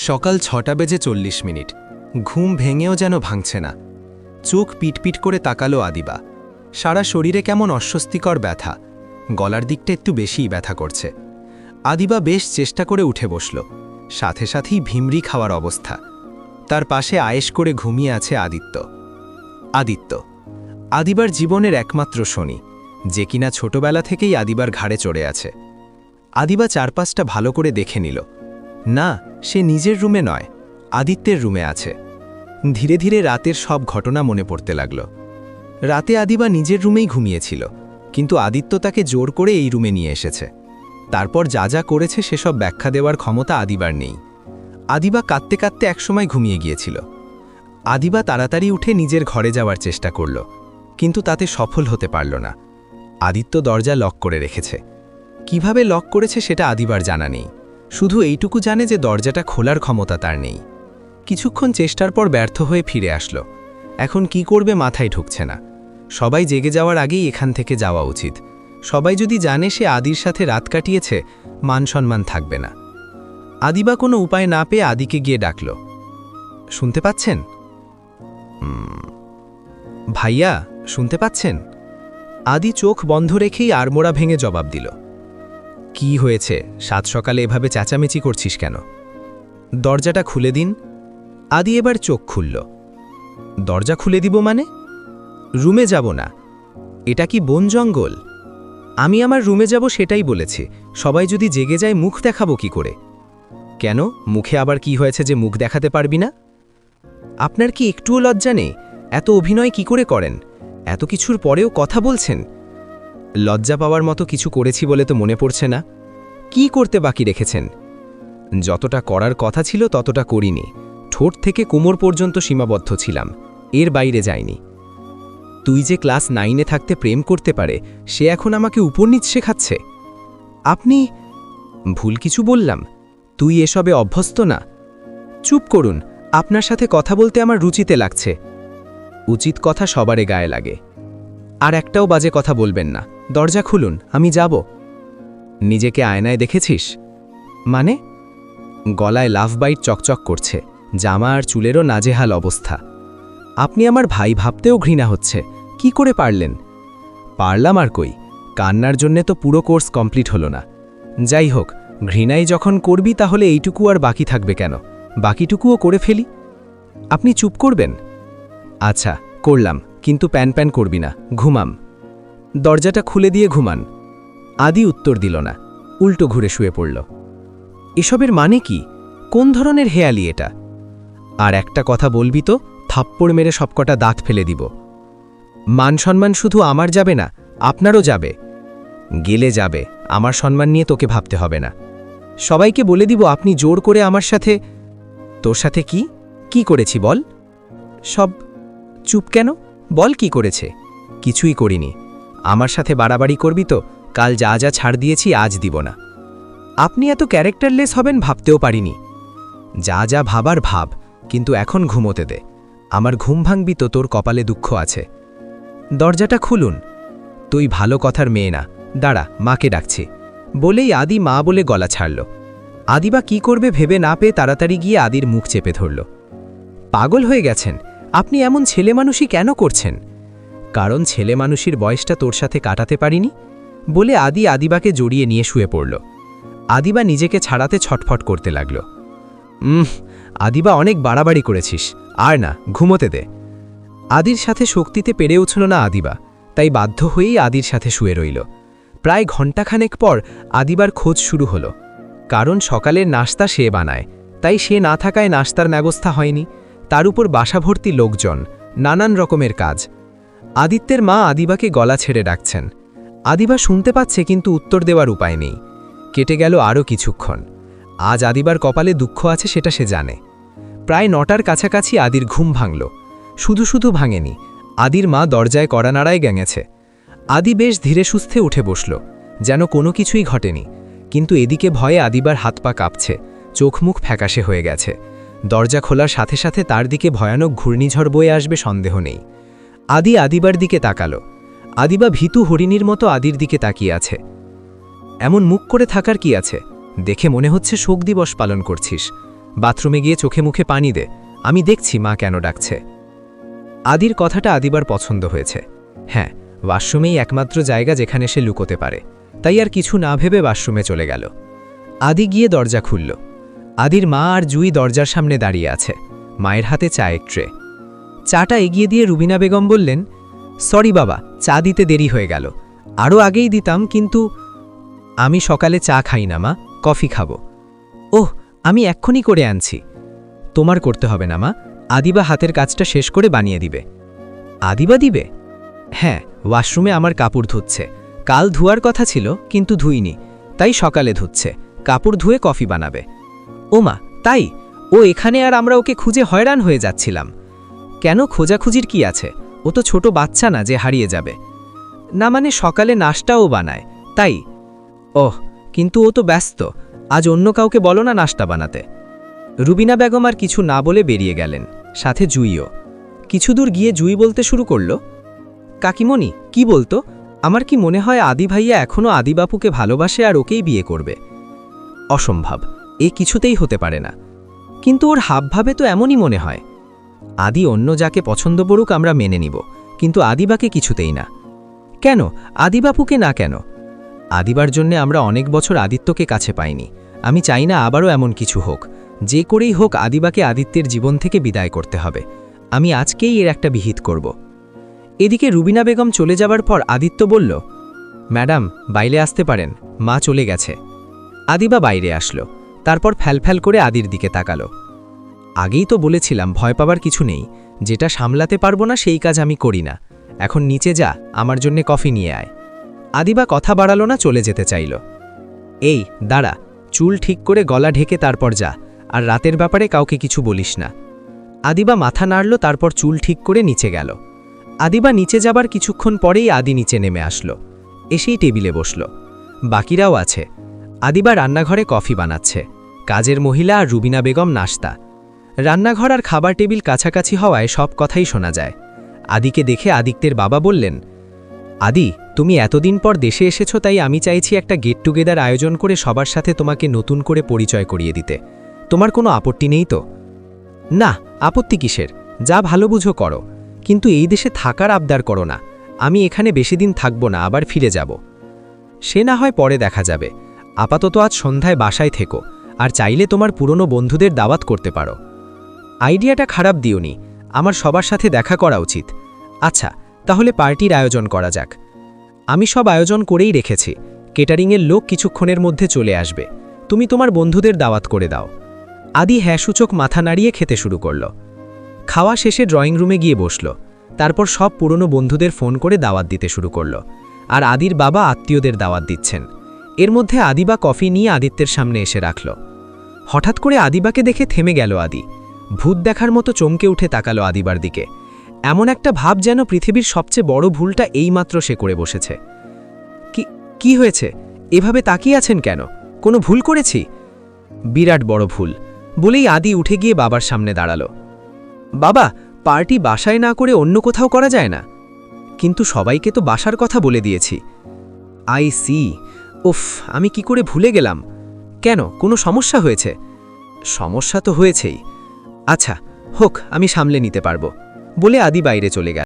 সকাল ৬:৪০। ঘুম ভেঙেও যেন ভাঙছে না। চোখ পিটপিট করে তাকালো আদিবা। সারা শরীরে কেমন অস্বস্তিকর ব্যথা, গলার দিকটা একটু বেশিই ব্যথা করছে। আদিবা বেশ চেষ্টা করে উঠে বসল, সাথে সাথেই ভিমরি খাওয়ার অবস্থা। তার পাশে আয়েশ করে ঘুমিয়ে আছে আদিত্য। আদিবার জীবনের একমাত্র শনি, যে কিনা ছোটবেলা থেকেই আদিবার ঘাড়ে চড়ে আছে। আদিবা চারপাশটা ভালো করে দেখে নিল। না, সে নিজের রুমে নয়, আদিত্যের রুমে আছে। ধীরে ধীরে রাতের সব ঘটনা মনে পড়তে লাগল। রাতে আদিবা নিজের রুমেই ঘুমিয়েছিল, কিন্তু আদিত্য তাকে জোর করে এই রুমে নিয়ে এসেছে। তারপর যা যা করেছে সেসব ব্যাখ্যা দেওয়ার ক্ষমতা আদিবার নেই। আদিবা কাঁদতে কাঁদতে একসময় ঘুমিয়ে গিয়েছিল। আদিবা তাড়াতাড়ি উঠে নিজের ঘরে যাওয়ার চেষ্টা করল, কিন্তু তাতে সফল হতে পারল না। আদিত্য দরজা লক করে রেখেছে। কিভাবে লক করেছে সেটা আদিবার জানা নেই, শুধু এইটুকু জানে যে দরজাটা খোলার ক্ষমতা তার নেই। কিছুক্ষণ চেষ্টার পর ব্যর্থ হয়ে ফিরে আসলো। এখন কি করবে মাথায় ঢুকছে না। সবাই জেগে যাওয়ার আগেই এখান থেকে যাওয়া উচিত। সবাই যদি জানে সে আদির সাথে রাত কাটিয়েছে, মান সম্মান থাকবে না। আদিবা কোনো উপায় না পেয়ে আদিকে গিয়ে ডাকল। শুনতে পাচ্ছেন ভাইয়া, শুনতে পাচ্ছেন? আদি চোখ বন্ধ রেখেই আড়মোড়া ভেঙে জবাব দিল। কি হয়েছে? সাত সকালে এভাবে চেঁচামেচি করছিস কেন? দরজাটা খুলে দিন। আদি এবার চোখ খুলল। দরজা খুলে দিব মানে? রুমে যাব না। এটা কি বন জঙ্গল? আমি আমার রুমে যাব সেটাই বলেছি। সবাই যদি জেগে যায় মুখ দেখাবো কি করে? কেন, মুখে আবার কি হয়েছে যে মুখ দেখাতে পারবি না? আপনার কি একটুও লজ্জা নেই? এত অভিনয় কি করে করেন? এত কিছুর পরেও কথা বলছেন। লজ্জা পাওয়ার মতো কিছু করেছি বলে তো মনে পড়ছে না। কি করতে বাকি রেখেছেন? যতটা করার কথা ছিল ততটা করিনি। ঠোঁট থেকে কোমর পর্যন্ত সীমাবদ্ধ ছিলাম, এর বাইরে যাইনি। তুই যে ক্লাস 9-এ থাকতে প্রেম করতে পারে, সে এখন আমাকে উপরনীচ শেখাচ্ছে। আপনি ভুল কিছু বললাম? তুই এসবে অভ্যস্ত না। চুপ করুন, আপনার সাথে কথা বলতে আমার রুচিতে লাগছে। উচিত কথা সবারে গায়ে লাগে। আর একটাও বাজে কথা বলবেন না। দরজা খুলুন, আমি যাব। নিজেকে আয়নায় দেখেছিস? মানে? গলায় লাভ বাইট চকচক করছে, জামা আর চুলেরও নাজেহাল অবস্থা। আপনি আমার ভাই ভাবতেও ঘৃণা হচ্ছে। কি করে পারলেন? পারলাম আর কই, কান্নার জন্যে তো পুরো কোর্স কমপ্লিট হলো না। যাই হোক, ঘৃণাই যখন করবি তাহলে এইটুকু আর বাকি থাকবে কেন? বাকিটুকুও করে ফেলি। আপনি চুপ করবেন? আচ্ছা, করলাম, কিন্তু প্যান করবি না, ঘুমাম। দরজাটা খুলে দিয়ে ঘুমান। আদি উত্তর দিল না, উল্টো ঘুরে শুয়ে পড়ল। এসবের মানে কি? কোন ধরনের হেয়ালি এটা? আর একটা কথা বলবি তো থাপ্পড় মেরে সবকটা দাঁত ফেলে দিব। মান সম্মান শুধু আমার যাবে না, আপনারও যাবে। গেলে যাবে, আমার সম্মান নিয়ে তোকে ভাবতে হবে না। সবাইকে বলে দিব আপনি জোর করে আমার সাথে। তোর সাথে কি কি করেছি বল? সব। চুপ কেন? বল কি করেছে? কিছুই করিনি। আমার সাথে বাড়াবাড়ি করবি তো কাল যা যা ছাড় দিয়েছি আজ দিব না। আপনি এত ক্যারেক্টারলেস হবেন ভাবতেও পারিনি। যা যা ভাবার ভাব, কিন্তু এখন ঘুমোতে দে। আমার ঘুম ভাঙবি তো তোর কপালে দুঃখ আছে। দরজাটা খুলুন। তুই ভালো কথার মেয়ে না, দাঁড়া, মাকে ডাকছি। বলেই আদি মা বলে গলা ছাড়ল। আদিবা কি করবে ভেবে না পেয়ে তাড়াতাড়ি গিয়ে আদির মুখ চেপে ধরল। পাগল হয়ে গেছেন আপনি? এমন ছেলে মানুষই কেন করছেন? কারণ ছেলে মানুষের বয়সটা তোর সাথে কাটাতে পারিনি বলে আদি আদিবাকে জড়িয়ে নিয়ে শুয়ে পড়ল। আদিবা নিজেকে ছাড়াতে ছটফট করতে লাগল। আদিবা, অনেক বাড়াবাড়ি করেছিস, আর না, ঘুমোতে দে। আদির সাথে শক্তিতে পেরে উঠল না আদিবা, তাই বাধ্য হয়েই আদির সাথে শুয়ে রইল। প্রায় ঘণ্টাখানেক পর আদিবার খোঁজ শুরু হলো। কারণ সকালের নাস্তা সে বানায়, তাই সে না থাকায় নাস্তার ব্যবস্থা হয়নি। তার উপর বাসাভর্তি লোকজন, নানান রকমের কাজ। আদিত্যের মা আদিবাকে গলা ছেড়ে ডাকছেন। আদিবা শুনতে পাচ্ছে, কিন্তু উত্তর দেওয়ার উপায় নেই। কেটে গেল আরও কিছুক্ষণ। আজ আদিবার কপালে দুঃখ আছে সেটা সে জানে। প্রায় 9টার কাছাকাছি আদির ঘুম ভাঙল। শুধু শুধু ভাঙেনি, আদির মা দরজায় কড়া নাড়ায় গেঙেছে। আদি বেশ ধীরে সুস্থে উঠে বসল, যেন কোনো কিছুই ঘটেনি। কিন্তু এদিকে ভয়ে আদিবার হাত পা কাঁপছে, চোখ মুখ ফ্যাকাশে হয়ে গেছে। দরজা খোলার সাথে সাথে তার দিকে ভয়ানক ঘূর্ণিঝড় বয়ে আসবে সন্দেহ নেই। আদি আদিবার দিকে তাকালো। আদিবা ভীতু হরিণীর মতো আদির দিকে তাকিয়ে আছে। এমন মুখ করে থাকার কি আছে? দেখে মনে হচ্ছে শোক দিবস পালন করছিস। বাথরুমে গিয়ে চোখে মুখে পানি দে, আমি দেখছি মা কেন ডাকছে। আদির কথাটা আদিবার পছন্দ হয়েছে। হ্যাঁ, ওয়াশরুমেই একমাত্র জায়গা যেখানে সে লুকোতে পারে, তাই আর কিছু না ভেবে ওয়াশরুমে চলে গেল। আদি গিয়ে দরজা খুলল। আদির মা আর জুই দরজার সামনে দাঁড়িয়ে আছে, মায়ের হাতে চায়ের ট্রে। চাটা এগিয়ে দিয়ে রুবিনা বেগম বললেন, সরি বাবা, চা দিতে দেরি হয়ে গেল, আরও আগেই দিতাম, কিন্তু আমি সকালে চা খাই না মা, কফি খাবো। ওহ, আমি এক্ষুনি করে আনছি। তোমার করতে হবে না মা, আদিবা হাতের কাজটা শেষ করে বানিয়ে দিবে। আদিবা দিবে? হ্যাঁ, ওয়াশরুমে আমার কাপড় ধুচ্ছে, কাল ধোয়ার কথা ছিল কিন্তু ধুইনি, তাই সকালে ধুচ্ছে, কাপড় ধুয়ে কফি বানাবে। ও মা, তাই? ও এখানে আর আমরা ওকে খুঁজে হয়রান হয়ে যাচ্ছিলাম। কেন, খোঁজাখুঁজির কি আছে? ও তো ছোট বাচ্চা না যে হারিয়ে যাবে। না মানে সকালে নাশতাও বানায়, তাই। ওহ, কিন্তু ও তো ব্যস্ত, আজ অন্য কাউকে বলো না নাশতা বানাতে। রুবিনা বেগম আর কিছু না বলে বেরিয়ে গেলেন, সাথে জুইও। কিছু দূর গিয়ে জুই বলতে শুরু করল, কাকিমণি, কি বলতো? আমার কি মনে হয় আদি ভাইয়া এখনও আদিবাপুকে ভালোবাসে আর ওকেই বিয়ে করবে। অসম্ভব, এ কিছুতেই হতে পারে না। কিন্তু ওর হাবভাবে তো এমনই মনে হয়। আদি অন্য যাকে পছন্দ করুক আমরা মেনে নিব, কিন্তু আদিবাকে কিছুতেই না। কেন, আদিবাপুকে না কেন? আদিবার জন্যে আমরা অনেক বছর আদিত্যকে কাছে পাইনি। আমি চাই না আবারও এমন কিছু হোক, যে করেই হোক আদিবাকে আদিত্যের জীবন থেকে বিদায় করতে হবে। আমি আজকেই এর একটা বিহিত করব। এদিকে রুবিনা বেগম চলে যাবার পর আদিত্য বলল, ম্যাডাম বাইরে আসতে পারেন, মা চলে গেছে। আদিবা বাইরে আসলো, তারপর ফ্যালফ্যাল করে আদির দিকে তাকালো। আগেই তো বলেছিলাম ভয় পাবার কিছু নেই, যেটা সামলাতে পারবো না সেই কাজ আমি করি না। এখন নিচে যা, আমার জন্যে কফি নিয়ে আয়। আদিবা কথা বাড়ালো না, চলে যেতে চাইল। এই দাঁড়া, চুল ঠিক করে গলা ঢেকে তারপর যা, আর রাতের ব্যাপারে কাউকে কিছু বলিস না। আদিবা মাথা নাড়ল, তারপর চুল ঠিক করে নিচে গেল। আদিবা নিচে যাবার কিছুক্ষণ পরেই আদি নিচে নেমে আসলো, এসেই টেবিলে বসল। বাকিরাও আছে। আদিবা রান্নাঘরে কফি বানাচ্ছে, কাজের মহিলা আর রুবিনা বেগম নাশতা। রান্নাঘর আর খাবার টেবিল কাছাকাছি হওয়ায় সব কথাই শোনা যায়। আদিকে দেখে আদিত্যের বাবা বললেন, আদি, তুমি এতদিন পর দেশে এসেছো, তাই আমি চাইছি একটা গেট টুগেদার আয়োজন করে সবার সাথে তোমাকে নতুন করে পরিচয় করিয়ে দিতে। তোমার কোনো আপত্তি নেই তো? না, আপত্তি কিসের, যা ভালো বুঝো করো, কিন্তু এই দেশে থাকার আবদার করো না। আমি এখানে বেশি দিন থাকবো না, আবার ফিরে যাব। সে না হয় পরে দেখা যাবে, আপাতত আজ সন্ধ্যায় বাসায় থেকো, আর চাইলে তোমার পুরনো বন্ধুদের দাওয়াত করতে পারো। আইডিয়াটা খারাপ দিওনি, আমার সবার সাথে দেখা করা উচিত। আচ্ছা, তাহলে পার্টির আয়োজন করা যাক। আমি সব আয়োজন করেই রেখেছি, কেটারিংয়ের লোক কিছুক্ষণের মধ্যে চলে আসবে, তুমি তোমার বন্ধুদের দাওয়াত করে দাও। আদি হ্যাঁ সূচক মাথা নাড়িয়ে খেতে শুরু করল। খাওয়া শেষে ড্রয়িং রুমে গিয়ে বসল, তারপর সব পুরনো বন্ধুদের ফোন করে দাওয়াত দিতে শুরু করল। আর আদির বাবা আত্মীয়দের দাওয়াত দিচ্ছেন। এর মধ্যে আদিবা কফি নিয়ে আদিত্যের সামনে এসে রাখল। হঠাৎ করে আদিবাকে দেখে থেমে গেল আদি। ভূত দেখার মতো চমকে উঠে তাকালো আদিবার দিকে। এমন একটা ভাব যেন পৃথিবীর সবচেয়ে বড় ভুলটা এইমাত্র সে করে বসেছে। কি হয়েছে? এভাবে তাকিয়ে আছেন কেন? কোনো ভুল করেছি? বিরাট বড় ভুল, বলেই আদি উঠে গিয়ে বাবার সামনে দাঁড়ালো। বাবা, পার্টি বাসায় না করে অন্য কোথাও করা যায় না? কিন্তু সবাইকে তো বাসার কথা বলে দিয়েছি। আই সি, উফ, আমি কি করে ভুলে গেলাম। কেন, কোনো সমস্যা হয়েছে? সমস্যা তো হয়েছেই। আচ্ছা হোক, আমি সামলে নিতে পারবো, বলে আদি বাইরে চলে গেল।